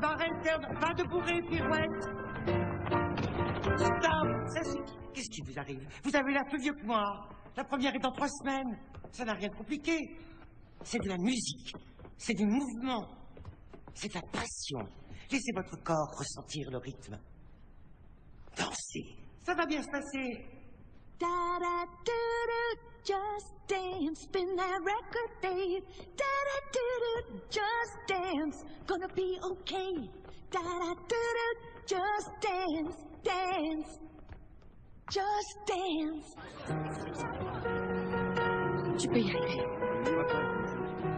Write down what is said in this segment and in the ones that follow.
barrel, turn, pas de bourrée, pirouette. Stop, ça suffit. Qu'est-ce qui vous arrive? Vous avez l'air plus vieux que moi. La première est dans 3 semaines. Ça n'a rien de compliqué. C'est de la musique. C'est du mouvement. C'est de la passion. Laissez votre corps ressentir le rythme. Dansez. Ça va bien se passer. Da-da-doo-doo, just dance, spin that record, Dave. Da-da-doo-doo, just dance, gonna be okay. Da-da-doo-doo, just dance, dance, just dance. Tu peux y arriver.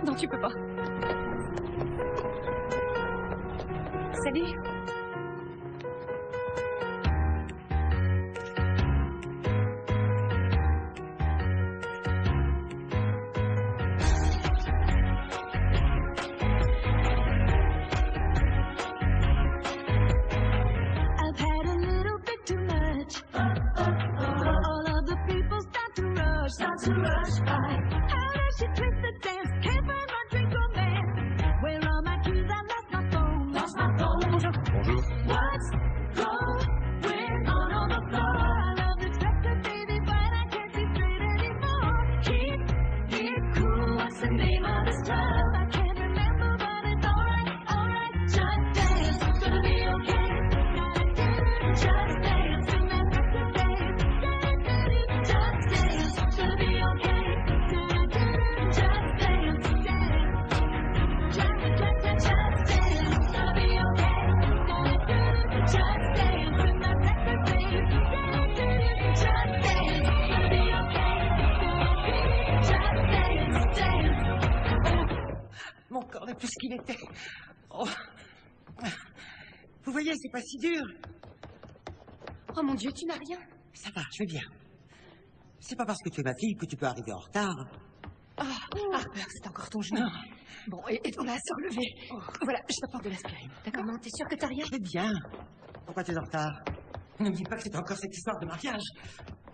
Non, tu peux pas. Salut. Start to rush by. How does she twist the dance? Can't find my drink or man. Where are my keys? I lost my phone. Lost my phone. Bonjour. What's going on the floor? I love this record, baby, but I can't see straight anymore. Keep it cool. What's the name of this club? I can't remember, but it's alright, alright. Just dance, it's gonna be okay. Just dance in that record, babe. Just dance, it's gonna be okay. Just dance, dance. Just dance, it's gonna be okay. Just dance in that record, babe. Just dance, it's gonna be okay. Just dance, dance. Mon corps n'est plus ce qu'il était. Oh. Vous voyez, c'est pas si dur. Oh mon Dieu, tu n'as rien? Ça va, je vais bien. C'est pas parce que tu es ma fille que tu peux arriver en retard. C'est encore ton genou. Bon, aide-moi à se relever. Voilà, je t'apporte de l'aspirine. D'accord? Non, t'es sûr que t'as rien? Je vais bien. Pourquoi tu es en retard? Ne me dis pas que c'est encore cette histoire de mariage.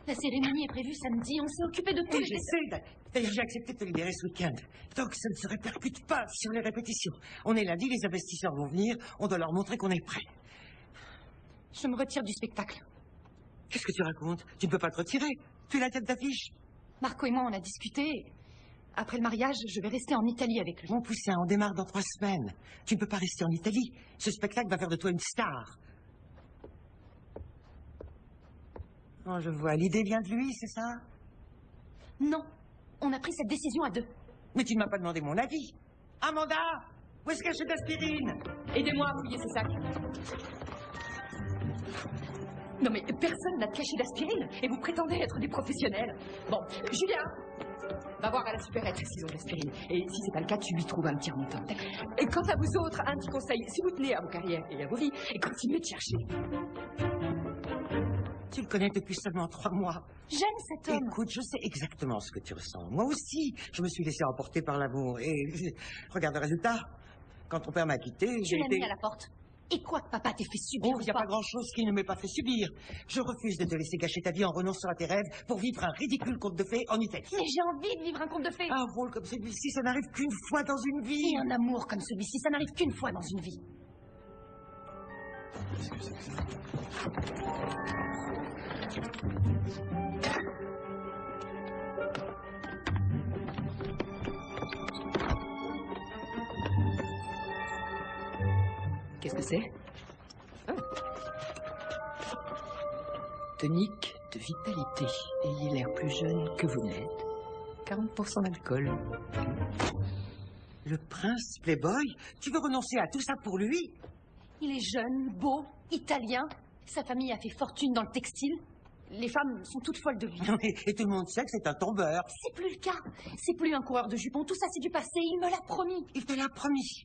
La cérémonie est prévue samedi, on s'est occupé de tout. Oui, je sais. D'ailleurs, j'ai accepté de te libérer ce week-end. Donc, ça ne se répercute pas sur les répétitions. On est lundi, les investisseurs vont venir, on doit leur montrer qu'on est prêt. Je me retire du spectacle. Qu'est-ce que tu racontes? Tu ne peux pas te retirer. Tu es la tête d'affiche. Marco et moi, on a discuté. Après le mariage, je vais rester en Italie avec lui. Mon poussin, on démarre dans 3 semaines. Tu ne peux pas rester en Italie. Ce spectacle va faire de toi une star. Oh, je vois. L'idée vient de lui, c'est ça? Non, on a pris cette décision à 2. Mais tu ne m'as pas demandé mon avis. Amanda, où est-ce qu'elle achète d'aspirine? Aidez-moi à fouiller ce sac. Non mais personne n'a de cachet d'aspirine et vous prétendez être des professionnels. Bon, Julia, va voir à la supérette s'ils ont de l'aspirine. Et si c'est pas le cas, tu lui trouves un petit remontant. Et quant à vous autres, un petit conseil, si vous tenez à vos carrières et à vos vies, et continuez de chercher. Tu le connais depuis seulement 3 mois. J'aime cet homme. Écoute, je sais exactement ce que tu ressens. Moi aussi, je me suis laissé emporter par l'amour. Et regarde le résultat. Quand ton père m'a quitté, Tu l'as mis à la porte. Et quoi que papa t'ait fait subir il n'y a pas grand-chose qui ne m'ait pas fait subir. Je refuse de te laisser gâcher ta vie en renonçant à tes rêves pour vivre un ridicule conte de fées en Italie. Mais j'ai envie de vivre un conte de fées. Un rôle comme celui-ci, ça n'arrive qu'une fois dans une vie. Et un amour comme celui-ci, ça n'arrive qu'une fois dans une vie. Qu'est-ce que c'est que ça? Qu'est-ce que c'est? Tonique de vitalité. Ayez l'air plus jeune que vous n'êtes. 40% d'alcool. Le prince Playboy? Tu veux renoncer à tout ça pour lui? Il est jeune, beau, italien. Sa famille a fait fortune dans le textile. Les femmes sont toutes folles de lui. Et tout le monde sait que c'est un tombeur. C'est plus le cas. C'est plus un coureur de jupons. Tout ça, c'est du passé. Il me l'a promis. Il te l'a promis.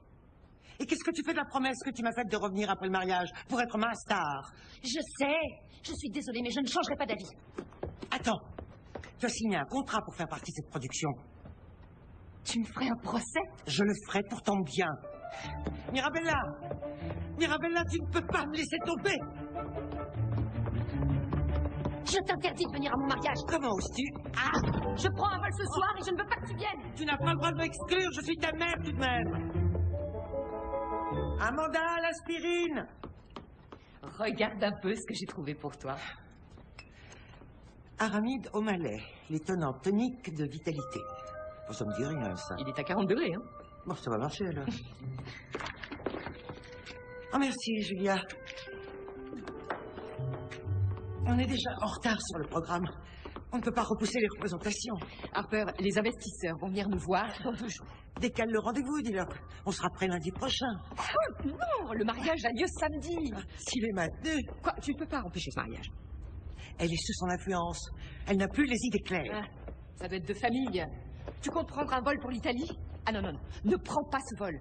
Et qu'est-ce que tu fais de la promesse que tu m'as faite de revenir après le mariage pour être ma star? Je sais. Je suis désolée, mais je ne changerai pas d'avis. Attends. Tu as signé un contrat pour faire partie de cette production. Tu me ferais un procès? Je le ferai pour ton bien. Mirabella! Mirabella, tu ne peux pas me laisser tomber! Je t'interdis de venir à mon mariage. Comment oses-tu? Je prends un vol ce soir et je ne veux pas que tu viennes. Tu n'as pas le droit de m'exclure, je suis ta mère tout de même. Amanda, l'aspirine! Regarde un peu ce que j'ai trouvé pour toi. Aramide au malais, les tenants toniques de vitalité. Bon, ça me dit rien, ça. Il est à 40 degrés, hein. Bon, ça va marcher, alors. Oh, merci, Julia. On est déjà en retard sur le programme. On ne peut pas repousser les représentations. Harper, les investisseurs vont venir nous voir dans 2 jours. Décale le rendez-vous, dis-leur. On sera prêt lundi prochain. Oh, non, le mariage a lieu samedi. S'il est maintenu, Quoi, tu ne peux pas empêcher ce mariage. elle est sous son influence. Elle n'a plus les idées claires. Ah, ça doit être de famille. Tu comptes prendre un vol pour l'Italie? Ah non, non, non, ne prends pas ce vol.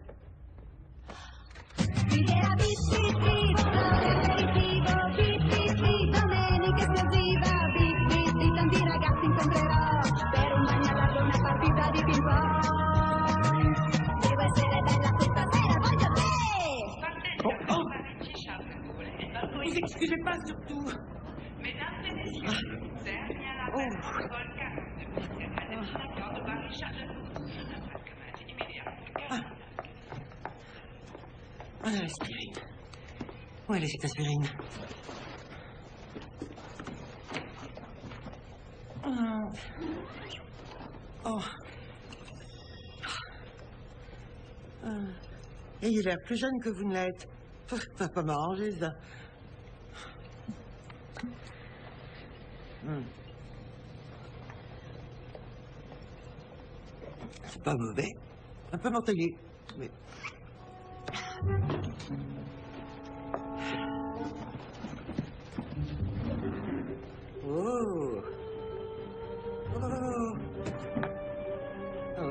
Idea beat, beat, beat, aperitivo, beat, beat, beat, domenica esplosiva, beat, beat, beat, tanti ragazzi incontrerò, per un bagno largo una partita di ping pong. Devo essere bella questa sera, voglio te! Vous excusez pas, surtout. Mesdames et messieurs, dernière appel pour vol 42. Destination de Paris Charles. Ah, l'aspirine. Où elle est, cette aspirine? Oh. Ayez l'air plus jeune que vous ne l'êtes. Ça va pas m'arranger, ça. C'est pas mauvais. Un peu mentalier, mais... Oh. Oh. Oh.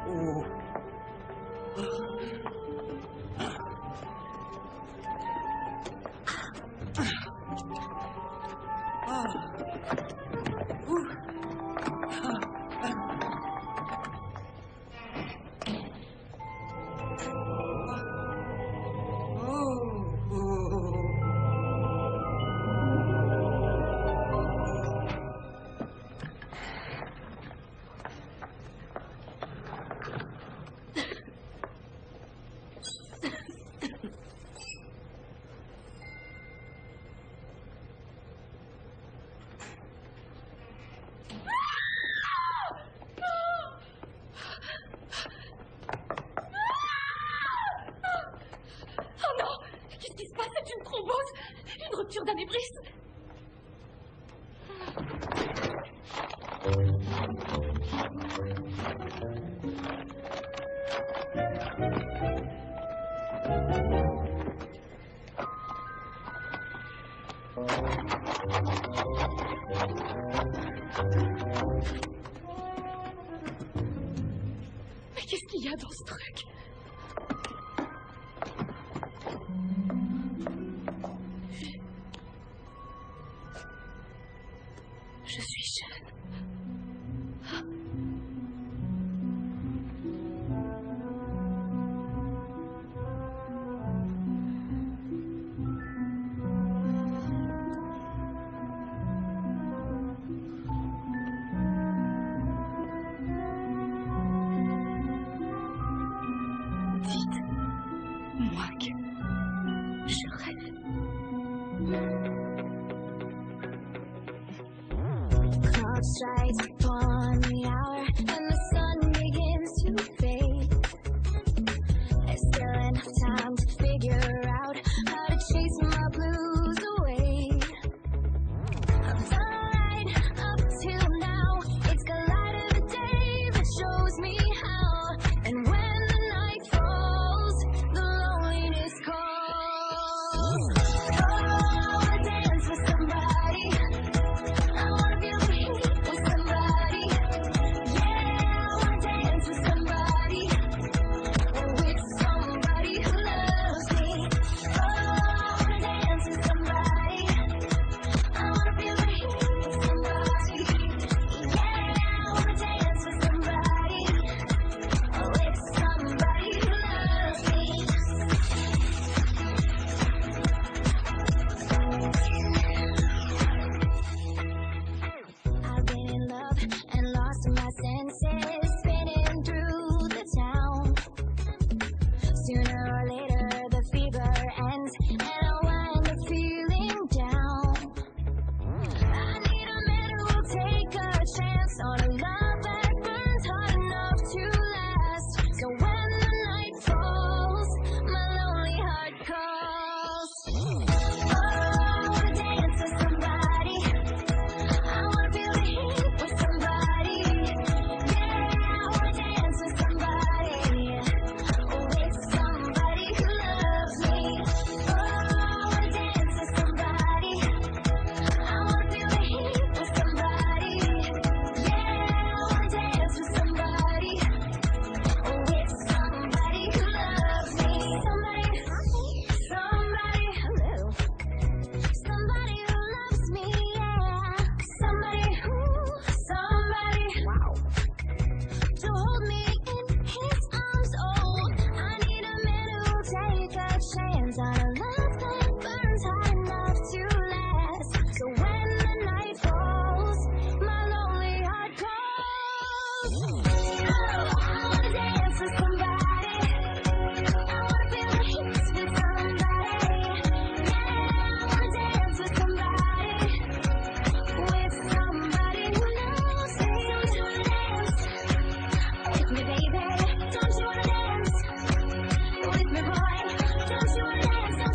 Oh. Mais qu'est-ce qu'il y a dans ce truc? Je suis jeune. Dites-moi que je rêve. Clock strikes upon the hour and the sun begins to fade. There's still enough time to figure out how to chase my blues away. I've done alright up till now. It's the light of the day that shows me how. And when the night falls, the loneliness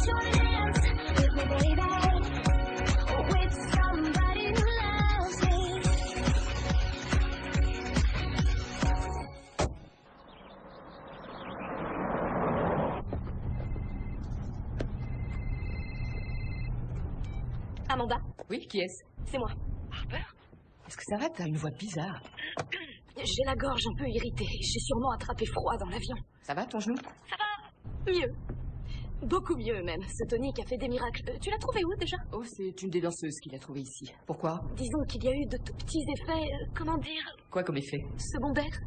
join hands with me, baby. With somebody who loves me. Amanda, Oui, qui est-ce? c'est moi. Harper? Est-ce que ça va? T'as une voix bizarre. J'ai la gorge un peu irritée. J'ai sûrement attrapé froid dans l'avion. Ça va, ton genou? Ça va mieux. Beaucoup mieux même. Ce tonique a fait des miracles. Tu l'as trouvé où déjà? Oh, c'est une des danseuses qui l'a trouvé ici. Pourquoi? Disons qu'il y a eu de tout petits effets, comment dire, Quoi comme effet? secondaires.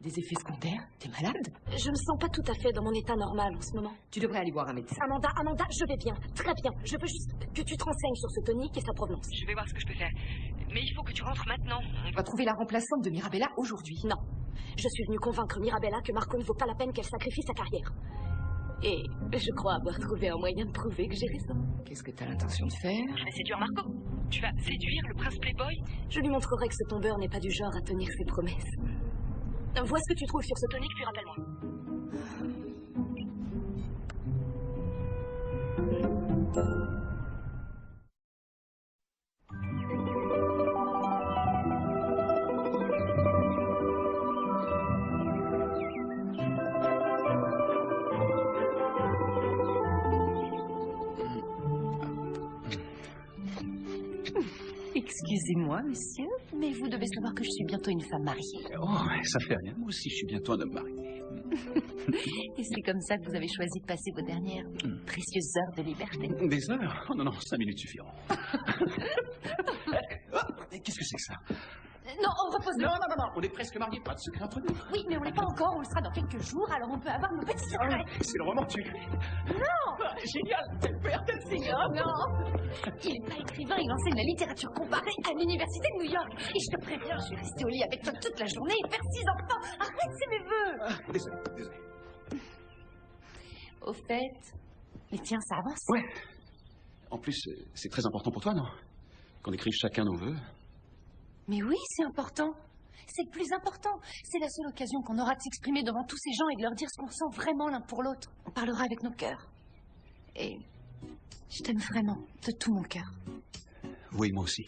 Des effets secondaires? T'es malade? Je me sens pas tout à fait dans mon état normal en ce moment. Tu devrais aller voir un médecin. Amanda, je vais bien. Très bien. Je veux juste que tu te renseignes sur ce tonique et sa provenance. Je vais voir ce que je peux faire. Mais il faut que tu rentres maintenant. On va trouver la remplaçante de Mirabella aujourd'hui. Non. Je suis venue convaincre Mirabella que Marco ne vaut pas la peine qu'elle sacrifie sa carrière. Et je crois avoir trouvé un moyen de prouver que j'ai raison. Qu'est-ce que t'as l'intention de faire? Tu vas séduire Marco. Tu vas séduire le prince Playboy. Je lui montrerai que ce tombeur n'est pas du genre à tenir ses promesses. Vois ce que tu trouves sur ce tonique, puis rappelle-moi. Excusez-moi, monsieur, mais vous devez savoir que je suis bientôt une femme mariée. Oh, ça fait rien. Moi aussi, je suis bientôt un homme marié. Et c'est comme ça que vous avez choisi de passer vos dernières précieuses heures de liberté. Des heures? Oh non, non, 5 minutes suffiront. Qu'est-ce que c'est que ça? Non, on repose le... Non, non, non, non, on est presque mariés, pas de secret entre nous. Oui, mais on l'est pas encore, on le sera dans quelques jours, alors on peut avoir nos petits secrets. C'est le roman que tu écris. Non! Génial, quel père, quel seigneur. Non! Il n'est pas écrivain, il enseigne la littérature comparée à l'université de New York. Et je te préviens, je vais rester au lit avec toi toute la journée et faire 6 enfants. Arrête, c'est mes vœux! Désolé, désolé. Au fait, mais tiens, ça avance. Ouais. En plus, c'est très important pour toi, non? Qu'on écrive chacun nos vœux. Mais oui, c'est important. C'est le plus important. C'est la seule occasion qu'on aura de s'exprimer devant tous ces gens et de leur dire ce qu'on sent vraiment l'un pour l'autre. On parlera avec nos cœurs. Et je t'aime vraiment, de tout mon cœur. Oui, moi aussi.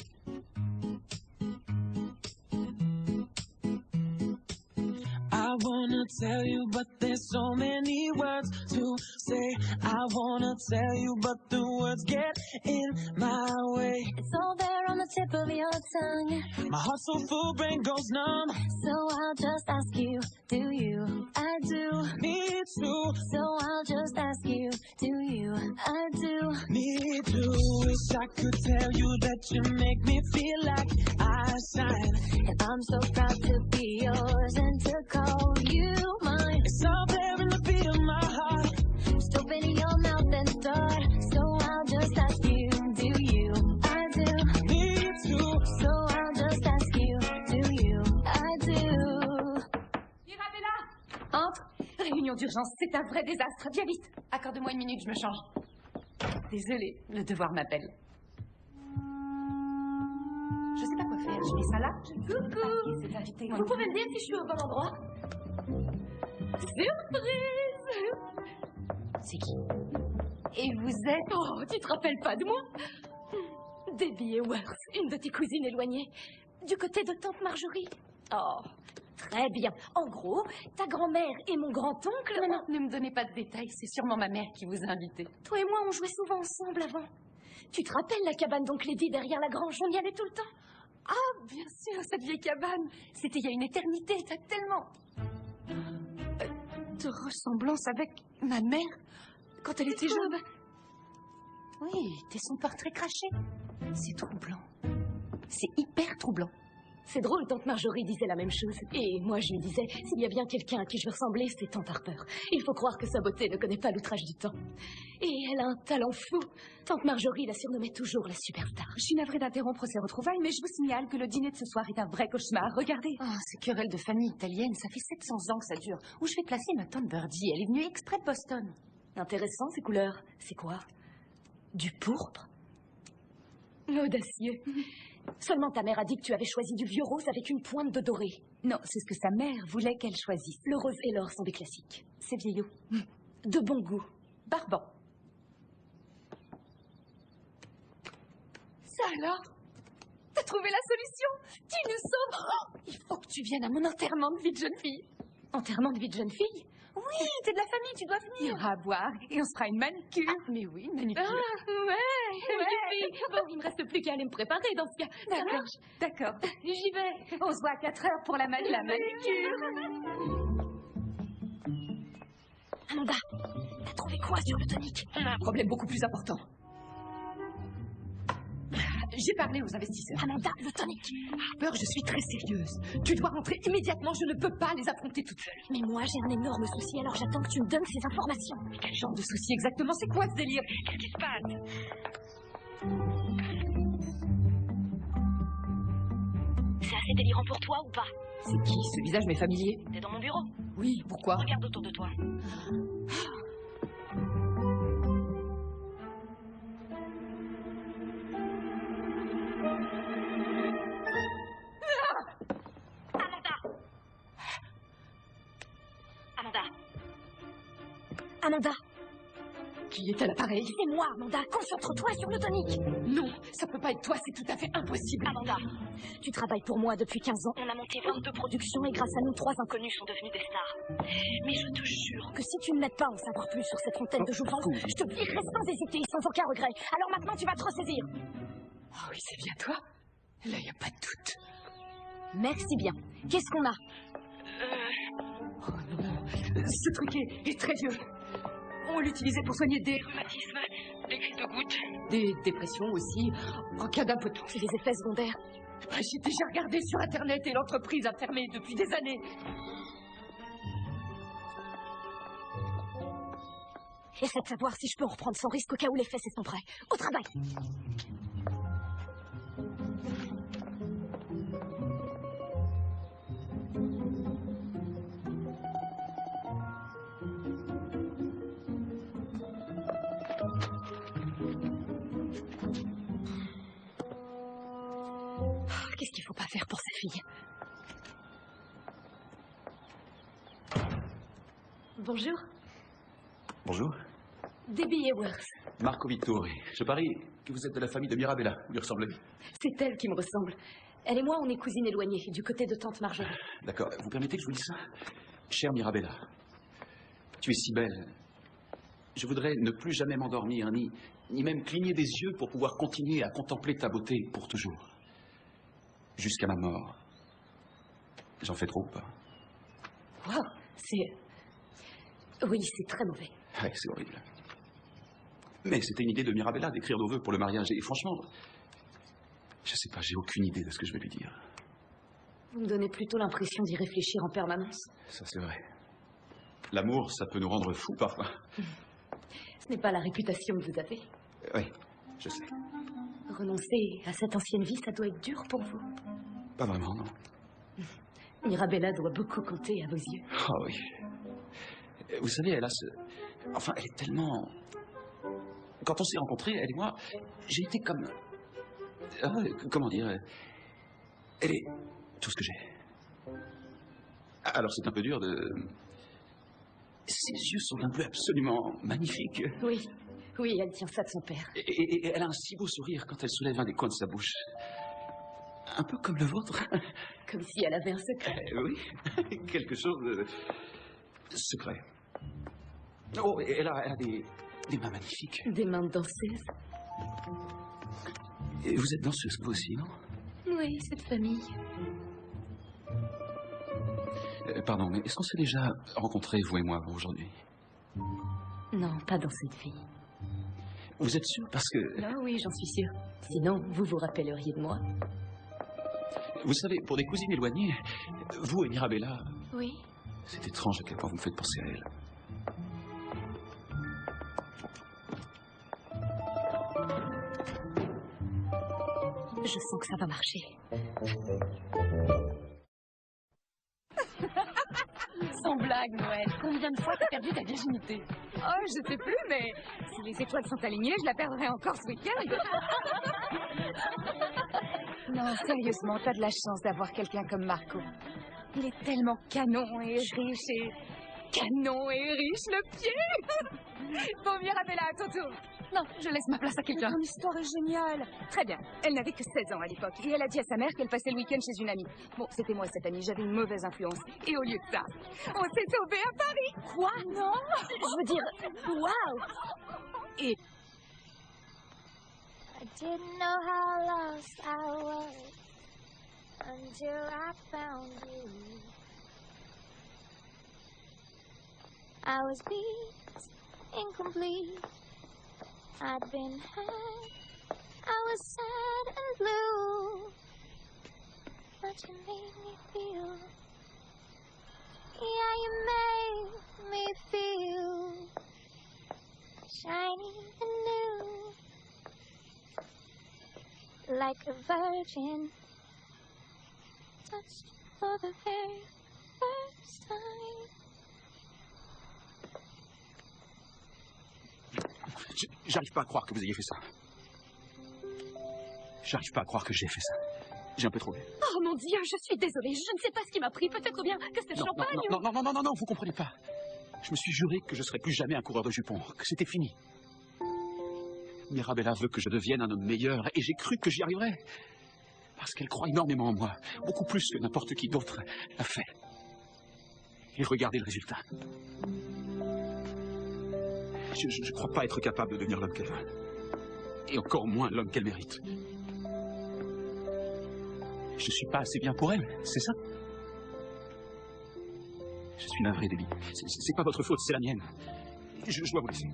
I wanna tell you, but there's so many words to say. I wanna tell you, but the words get in my way. It's all there on the tip of your tongue. My heart's so full, brain goes numb. So I'll just ask you, do you? I do. Me too, So I'll just ask you, do you? I do. me too. Wish I could tell you that you make me feel like I shine. And I'm so proud to be yours and to call you mine. It's all there in the beat of my heart. Just open your mouth and start. So I'll just ask you, do you? I do. Me too. So I'll just ask you, do you? I do. Mirabella! Entre! Réunion d'urgence, c'est un vrai désastre. Viens vite! Accorde-moi une minute, je me change. Désolée, le devoir m'appelle. Je sais pas quoi faire. Je mets ça là. Coucou! C'est invité. Vous pouvez me dire si je suis au bon endroit? Surprise! C'est qui? Et vous êtes... Oh, tu te rappelles pas de moi? Debbie Eworth, une de tes cousines éloignées. Du côté de tante Marjorie. Oh, très bien. En gros, ta grand-mère et mon grand-oncle... Non, non, ne me donnez pas de détails. C'est sûrement ma mère qui vous a invité. Toi et moi, on jouait souvent ensemble avant. Tu te rappelles la cabane d'oncle Eddie derrière la grange? On y allait tout le temps. Ah, bien sûr, cette vieille cabane. C'était il y a une éternité. T'as tellement... de ressemblance avec ma mère quand elle était jeune. Oui, t'es son portrait craché. C'est troublant. C'est hyper troublant. C'est drôle, tante Marjorie disait la même chose. Et moi, je lui disais, s'il y a bien quelqu'un à qui je veux ressembler, c'est tante Harper. Il faut croire que sa beauté ne connaît pas l'outrage du temps. Et elle a un talent fou. Tante Marjorie la surnommait toujours la superstar. Je suis navrée d'interrompre ces retrouvailles, mais je vous signale que le dîner de ce soir est un vrai cauchemar. Regardez. Oh, ces querelles de famille italienne, ça fait 700 ans que ça dure. Où je vais placer ma tante Birdie? Elle est venue exprès de Boston. Intéressant, ces couleurs. C'est quoi? Du pourpre? Audacieux. Seulement ta mère a dit que tu avais choisi du vieux rose avec une pointe de doré. Non, c'est ce que sa mère voulait qu'elle choisisse. Le rose et l'or sont des classiques. C'est vieillot. De bon goût. Barbant. Alors, t'as trouvé la solution? Tu nous sauves. Oh, il faut que tu viennes à mon enterrement de vie de jeune fille. Enterrement de vie de jeune fille? Oui, t'es de la famille, tu dois Il y venir. aura à boire et on se fera une manucure. Mais oui, manucure. Ouais. Bon, il me reste plus qu'à aller me préparer dans ce cas. D'accord. J'y vais. On se voit à 4 heures pour la manucure. Amanda, t'as trouvé quoi sur le tonique? On a un problème beaucoup plus important. J'ai parlé aux investisseurs. Amanda, le tonique. Harper, je suis très sérieuse. Tu dois rentrer immédiatement. Je ne peux pas les affronter toute seule. Mais moi, j'ai un énorme souci, alors j'attends que tu me donnes ces informations. Quel genre de souci exactement? C'est quoi ce délire? Qu'est-ce qui se passe? C'est assez délirant pour toi ou pas? C'est qui? Ce visage m'est familier. T'es dans mon bureau. Oui, pourquoi? Regarde autour de toi. Amanda, Qui est à l'appareil? c'est moi, Amanda. Concentre-toi sur le tonique. Non, ça peut pas être toi, c'est tout à fait impossible. Amanda, tu travailles pour moi depuis 15 ans. On a monté 22 productions et grâce à nous, 3 inconnus sont devenus des stars. Mais je te jure que si tu ne m'aides pas à en savoir plus sur cette fontaine de jouvence, je te virerai sans hésiter et sans aucun regret. Alors maintenant, tu vas te ressaisir. Oh oui, c'est bien toi. Là, y a pas de doute. Merci bien. Qu'est-ce qu'on a? Oh non, ce truc est très vieux. On l'utilisait pour soigner des rhumatismes, des crises de gouttes, des dépressions aussi, en cas d'impotence. C'est les effets secondaires. J'ai déjà regardé sur Internet et l'entreprise a fermé depuis des années. Essaie de savoir si je peux en reprendre sans risque au cas où les fesses sont prêts. Au travail. Qu'est-ce qu'il faut pas faire pour cette fille? Bonjour. Bonjour. Debbie Ewers. Marco Vittori. Je parie que vous êtes de la famille de Mirabella. Lui ressemblez. C'est elle qui me ressemble. Elle et moi, on est cousines éloignées, du côté de tante Marjorie. D'accord. Vous permettez que je vous dise ça? Chère Mirabella, tu es si belle. Je voudrais ne plus jamais m'endormir, ni même cligner des yeux pour pouvoir continuer à contempler ta beauté pour toujours. Jusqu'à ma mort. J'en fais trop ou pas? Wow, c'est... Oui, c'est très mauvais. Ouais, c'est horrible. Mais c'était une idée de Mirabella d'écrire nos vœux pour le mariage. Et franchement, je sais pas, j'ai aucune idée de ce que je vais lui dire. Vous me donnez plutôt l'impression d'y réfléchir en permanence. Ça, c'est vrai. L'amour, ça peut nous rendre fous parfois. Ce n'est pas la réputation que vous avez. Oui, je sais. Renoncer à cette ancienne vie, ça doit être dur pour vous. Pas vraiment, non. Mirabella doit beaucoup compter à vos yeux. Oh oui. Vous savez, elle a ce... Enfin, elle est tellement... Quand on s'est rencontrés, elle et moi, j'ai été comme... comment dire... Elle est tout ce que j'ai. Alors c'est un peu dur de... Ses yeux sont d'un bleu absolument magnifique. Oui, oui, elle tient ça de son père. Et elle a un si beau sourire quand elle soulève un des coins de sa bouche. Un peu comme le vôtre. Comme si elle avait un secret. Oui, quelque chose de... secret. Oh, et elle a des mains magnifiques. Des mains de danseuse. Et vous êtes danseuse, vous aussi, non? Oui, cette famille. Pardon, mais est-ce qu'on s'est déjà rencontrés, vous et moi, aujourd'hui? Non, pas dans cette vie. Vous êtes sûr? Parce que... Ah oui, j'en suis sûre. Sinon, vous vous rappelleriez de moi. Vous savez, pour des cousines éloignées, vous et Mirabella, Oui. c'est étrange à quel point vous me faites penser à elle. Je sens que ça va marcher. Sans blague, Noël. Combien de fois t'as perdu ta virginité? Oh, je sais plus, mais si les étoiles sont alignées, je la perdrai encore ce week-end. Non, sérieusement, t'as de la chance d'avoir quelqu'un comme Marco. Il est tellement canon et riche et... Canon et riche, le pied. Bon, Mirabella, à ton tour. Non, je laisse ma place à quelqu'un. Ton histoire est géniale. Très bien. Elle n'avait que 16 ans à l'époque. Et elle a dit à sa mère qu'elle passait le week-end chez une amie. Bon, c'était moi cette amie. J'avais une mauvaise influence. Et au lieu de ça, on s'est sauvés à Paris. Quoi? Non. Je veux dire, waouh. Et... I didn't know how lost I was until I found you. I was beat, incomplete. I'd been had. I was sad and blue. But you made me feel. Yeah, you made me feel shiny and new. Like a virgin, touched for the very first time. J'arrive pas à croire que vous ayez fait ça. J'arrive pas à croire que j'ai fait ça. J'ai un peu trop bu. Oh mon Dieu, je suis désolée. Je ne sais pas ce qui m'a pris. Peut-être bien que c'est le champagne. Non, vous comprenez pas. Je me suis juré que je serais plus jamais un coureur de jupons, que c'était fini. Mirabella veut que je devienne un homme meilleur et j'ai cru que j'y arriverais. Parce qu'elle croit énormément en moi, beaucoup plus que n'importe qui d'autre l'a fait. Et regardez le résultat. Je ne crois pas être capable de devenir l'homme qu'elle veut. Et encore moins l'homme qu'elle mérite. Je suis pas assez bien pour elle, c'est ça? Je suis navré, Debbie. C'est pas votre faute, c'est la mienne. Je dois vous laisser.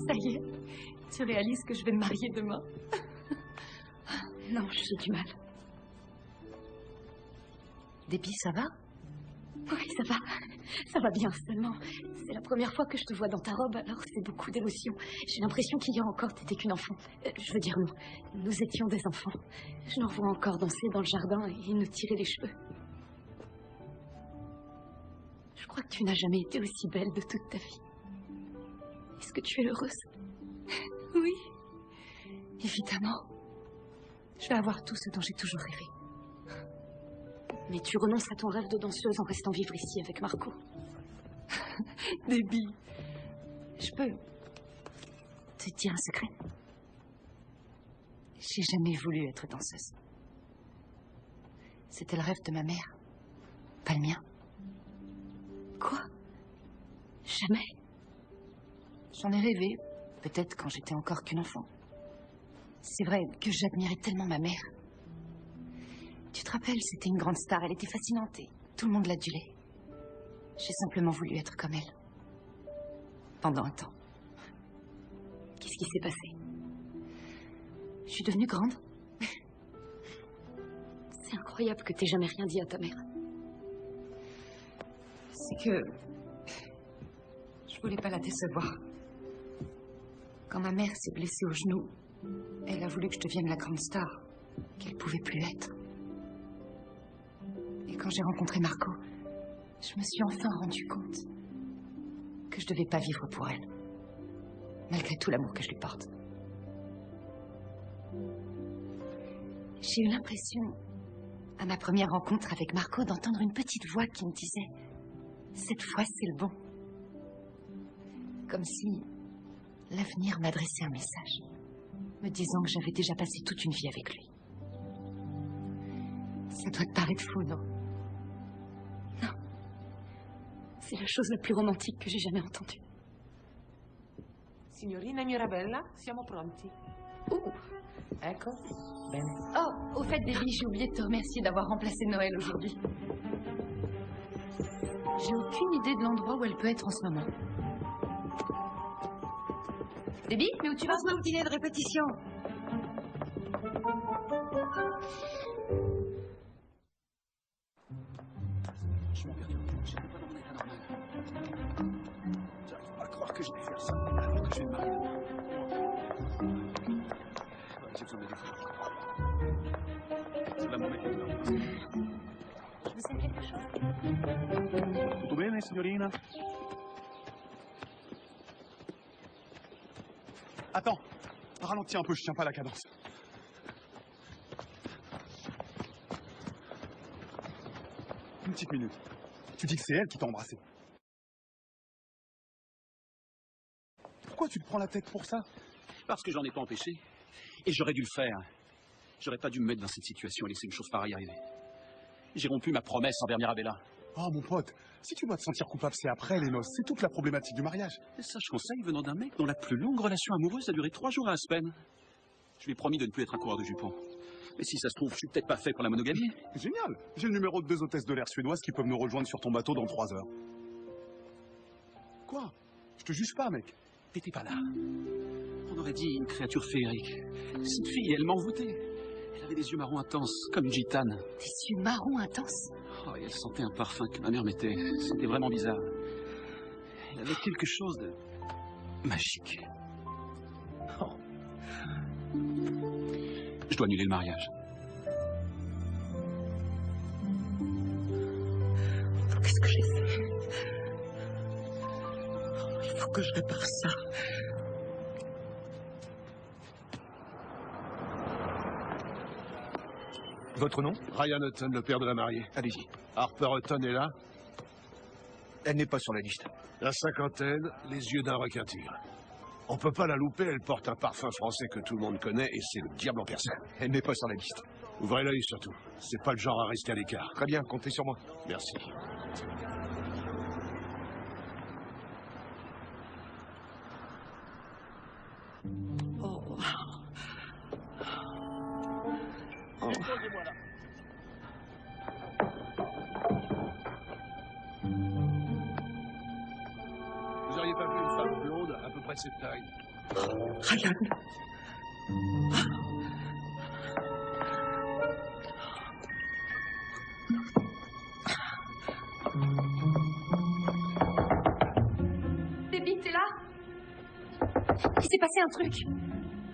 Ça y est, tu réalises que je vais me marier demain? Non, j'ai du mal. Debbie, ça va? Oui, ça va bien seulement. C'est la première fois que je te vois dans ta robe, alors c'est beaucoup d'émotions. J'ai l'impression qu'hier encore, t'étais qu'une enfant. Je veux dire, nous étions des enfants. Je nous revois encore danser dans le jardin et nous tirer les cheveux. Je crois que tu n'as jamais été aussi belle de toute ta vie. Est-ce que tu es heureuse? Oui, évidemment. Je vais avoir tout ce dont j'ai toujours rêvé. Mais tu renonces à ton rêve de danseuse en restant vivre ici avec Marco. Debbie, je peux te dire un secret? J'ai jamais voulu être danseuse. C'était le rêve de ma mère, pas le mien. Quoi? Jamais? J'en ai rêvé, peut-être quand j'étais encore qu'une enfant. C'est vrai que j'admirais tellement ma mère. Tu te rappelles, c'était une grande star, elle était fascinante et tout le monde l'adulait. J'ai simplement voulu être comme elle. Pendant un temps. Qu'est-ce qui s'est passé? Je suis devenue grande. C'est incroyable que t'aies jamais rien dit à ta mère. C'est que... je voulais pas la décevoir. Quand ma mère s'est blessée au genou, elle a voulu que je devienne la grande star qu'elle pouvait plus être. Et quand j'ai rencontré Marco, je me suis enfin rendu compte que je devais pas vivre pour elle, malgré tout l'amour que je lui porte. J'ai eu l'impression, à ma première rencontre avec Marco, d'entendre une petite voix qui me disait « Cette fois, c'est le bon ». Comme si l'avenir m'adressait un message, me disant que j'avais déjà passé toute une vie avec lui. Ça doit te paraître fou, non? Non. C'est la chose la plus romantique que j'ai jamais entendue. Signorina Mirabella, siamo pronti. Ecco, bene. Oh, au fait, Debbie, j'ai oublié de te remercier d'avoir remplacé Noël aujourd'hui. J'ai aucune idée de l'endroit où elle peut être en ce moment. Debbie, mais où tu vas? Passe-moi au dîner de répétition. Je m'en perturbe. Je n'étais pas dans mon état normal. J'arrive pas à croire que je vais faire ça alors que je vais me marier demain. J'ai besoin de défendre. C'est là mon état. Je vous sers quelque chose? Tutto bene, signorina? Attends, ralentis un peu, je tiens pas la cadence. Une petite minute. Tu dis que c'est elle qui t'a embrassé. Pourquoi tu te prends la tête pour ça? Parce que j'en ai pas empêché. Et j'aurais dû le faire. J'aurais pas dû me mettre dans cette situation et laisser une chose pareille arriver. J'ai rompu ma promesse envers Mirabella. Oh mon pote, si tu dois te sentir coupable, c'est après les noces. C'est toute la problématique du mariage. Et ça, je conseille venant d'un mec dont la plus longue relation amoureuse a duré 3 jours à Aspen. Je lui ai promis de ne plus être un coureur de jupons. Mais si ça se trouve, je suis peut-être pas fait pour la monogamie. Génial. J'ai le numéro de 2 hôtesses de l'air suédoises qui peuvent nous rejoindre sur ton bateau dans 3 heures. Quoi? Je te juge pas, mec. T'étais pas là. On aurait dit une créature féerique. Cette fille, elle m'envoûtait. Elle avait des yeux marrons intenses, comme une gitane. Des yeux marrons intenses? Oh, et elle sentait un parfum que ma mère mettait. C'était vraiment bizarre. Elle avait quelque chose de magique. Oh. Je dois annuler le mariage. Qu'est-ce que j'ai fait? Il faut que je répare ça. Votre nom? Ryan Hutton, le père de la mariée. Allez-y. Harper Hutton est là? Elle n'est pas sur la liste. La cinquantaine, les yeux d'un requin-tigre. On peut pas la louper, elle porte un parfum français que tout le monde connaît et c'est le diable en personne. Elle n'est pas sur la liste. Ouvrez l'œil surtout. C'est pas le genre à rester à l'écart. Très bien, comptez sur moi. Merci. Oh. Vous auriez pas vu une femme blonde à peu près de cette taille? Ryan. Debbie, t'es là? Il s'est passé un truc.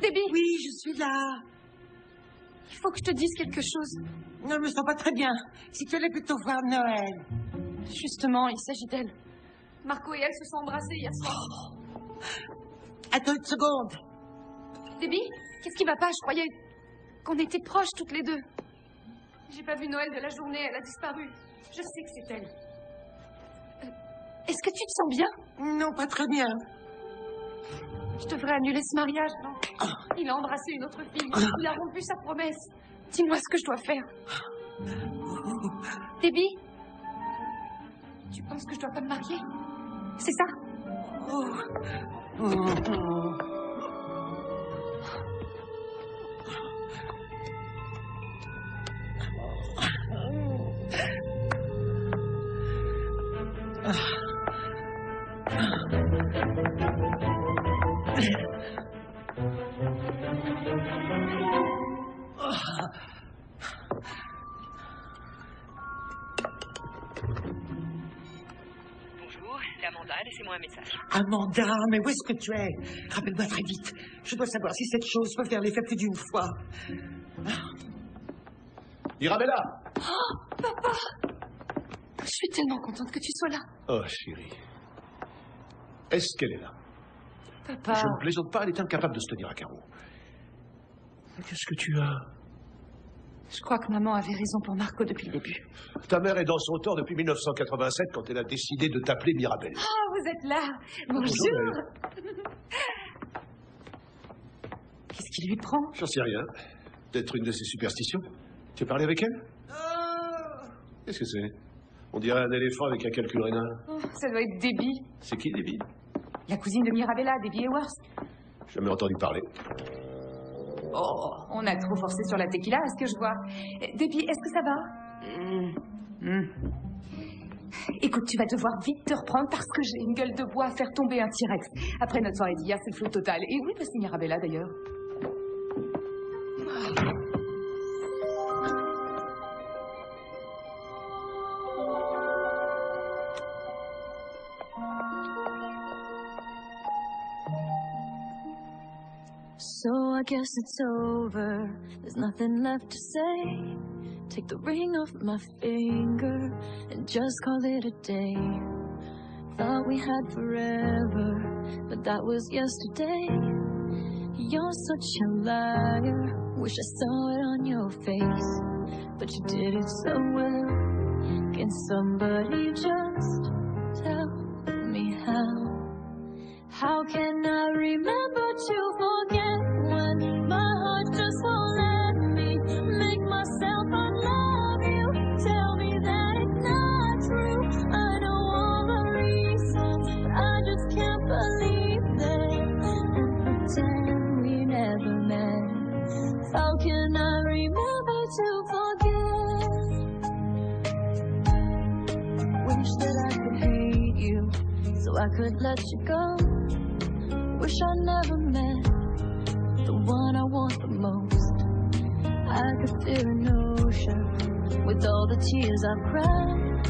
Debbie! Oui, je suis là. Il faut que je te dise quelque chose. Non, je me sens pas très bien. Si tu allais plutôt voir Noël. Justement, il s'agit d'elle. Marco et elle se sont embrassés hier soir. Attends une seconde. Debbie, qu'est-ce qui va pas? Je croyais qu'on était proches toutes les deux. J'ai pas vu Noël de la journée, elle a disparu. Je sais que c'est elle. Est-ce que tu te sens bien? Non, pas très bien. Je devrais annuler ce mariage, non? Il a embrassé une autre fille. Il a rompu sa promesse. Dis-moi ce que je dois faire. Debbie? Tu penses que je dois pas me marier? C'est ça? Bonjour, c'est Amanda, laissez-moi un message. Amanda, mais où est-ce que tu es? Rappelle-moi très vite. Je dois savoir si cette chose peut faire l'effet plus d'une fois. Mirabella! Oh, papa! Je suis tellement contente que tu sois là. Oh, chérie. Est-ce qu'elle est là? Papa. Je ne plaisante pas, elle est incapable de se tenir à carreau. Qu'est-ce que tu as? Je crois que maman avait raison pour Marco depuis le début. Ta mère est dans son tort depuis 1987 quand elle a décidé de t'appeler Mirabelle. Ah, vous êtes là. Bonjour. Qu'est-ce qui lui prend? J'en sais rien. Peut-être une de ses superstitions. Tu as parlé avec elle? Qu'est-ce que c'est? On dirait un éléphant avec un calcul rénal. Oh, ça doit être Debbie. C'est qui, Debbie? La cousine de Mirabella, Debbie Ewers. Jamais entendu parler. Oh, on a trop forcé sur la tequila, à ce que je vois. Debbie, est-ce que ça va? Écoute, tu vas devoir vite te reprendre parce que j'ai une gueule de bois à faire tomber un T-Rex. Après notre soirée d'hier, c'est le flou total. Et où est passée Mirabella, d'ailleurs? So I guess it's over. There's nothing left to say. Take the ring off my finger and just call it a day. Thought we had forever, but that was yesterday. You're such a liar, wish I saw it on your face, but you did it so well. Can somebody just tell me how? How can I remember to forget when my heart just won't let me make myself unlove you? Tell me that it's not true. I know all the reasons, but I just can't believe that. And pretend we never met. How can I remember to forget? Wish that I could hate you, so I could let you go. Wish I never met the one I want the most. I could fill an ocean with all the tears I've cried.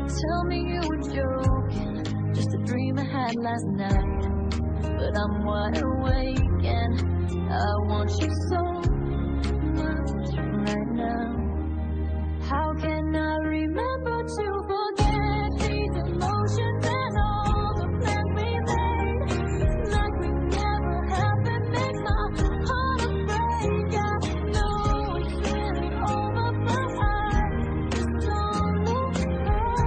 Tell me you were joking, just a dream I had last night. But I'm wide awake and I want you so much right now. How can I remember to forget these emotions and all the plans we made? Like we never happened, makes my heart afraid. I know it's really over, but I just don't look back.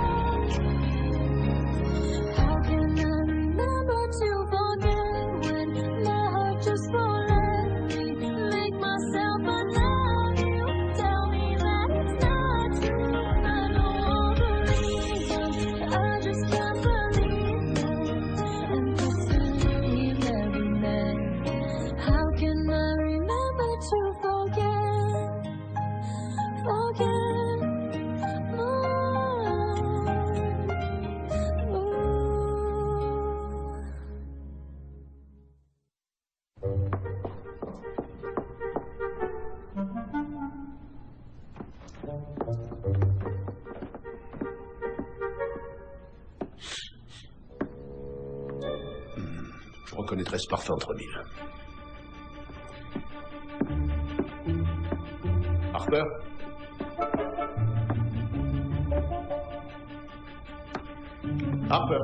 How can I remember to forget when my heart just won't let me make myself unlove you? Tell me that it's not true. I know all the reasons, but I just can't believe it. And pretend we've never met. How can I remember to forget? Forget Je reconnaîtrais ce parfum entre mille. Harper? Harper?